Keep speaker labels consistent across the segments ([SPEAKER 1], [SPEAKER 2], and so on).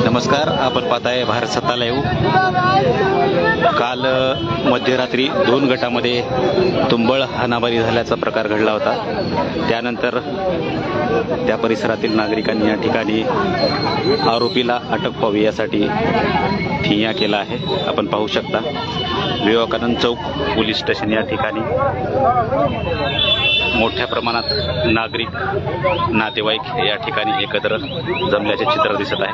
[SPEAKER 1] नमस्कार, आपण पाहताय भारत सत्ता लाईव्ह। काल मध्यरात्री 2 गटामध्ये तुंबळ हाणामारी झाल्याचा प्रकार घडला होता। त्यानंतर त्या परिसरातील नागरिकांनी या ठिकाणी आरोपीला अटक व्हावी यासाठी ठिय्या केला आहे। आपण पाहू शकता विवेकानंद चौक पोलीस स्टेशन या ठिकाणी मोठ्या प्रमाणात नागरिक नातेवाईक या ठिकाणी एकत्र जमल्याचे चित्र दिसत आहे।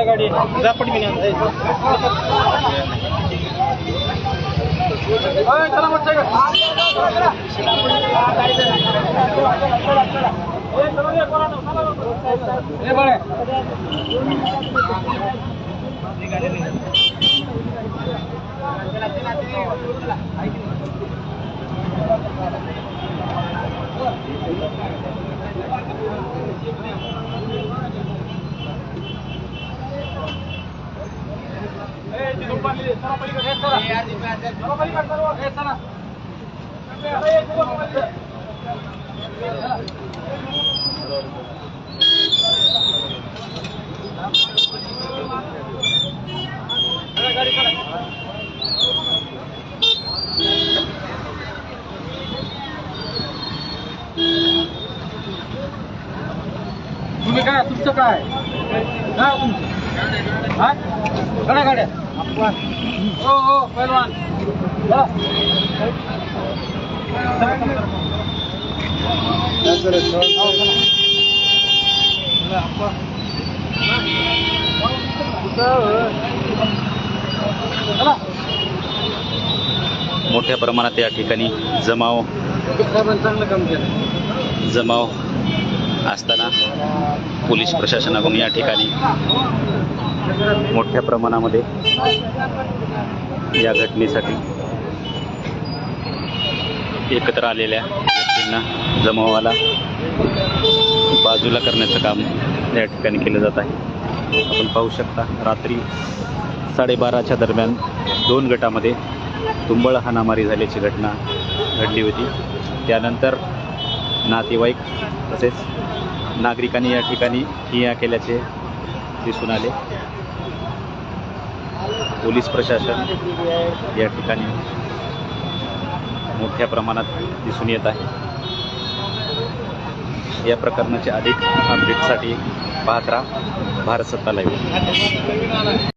[SPEAKER 2] गाड़ी रैपिड में नहीं चला मत तुम्ही काय तुमचं काय नाव तुमचं हा गाड्या गाड्या हो हो पहिलवान
[SPEAKER 1] मोठ्या प्रमाणात या ठिकाणी जमाव असताना पोलीस प्रशासनाकडून या ठिकाणी मोठ्या प्रमाणामध्ये या घटनेसाठी एकत्र आलेल्या व्यक्तींना जमावाला बाजूला करण्याचं काम या ठिकाणी केलं जात आहे। आपण पाहू शकता रात्री 12:30च्या दरम्यान 2 गटामध्ये तुंबळ हाणामारी झाल्याची घटना घडली होती। त्यानंतर नातेवाईक तसेच नागरिकांनी या ठिकाणी ठिय्या केल्याचे दिसून आले। पोलीस प्रशासन या ठिकाणी मोठ्या प्रमाणात दिसून येत आहे। या प्रकरणाचे अधिक अपडेटसाठी पाहत राहा भारत सत्ता लाईव्ह।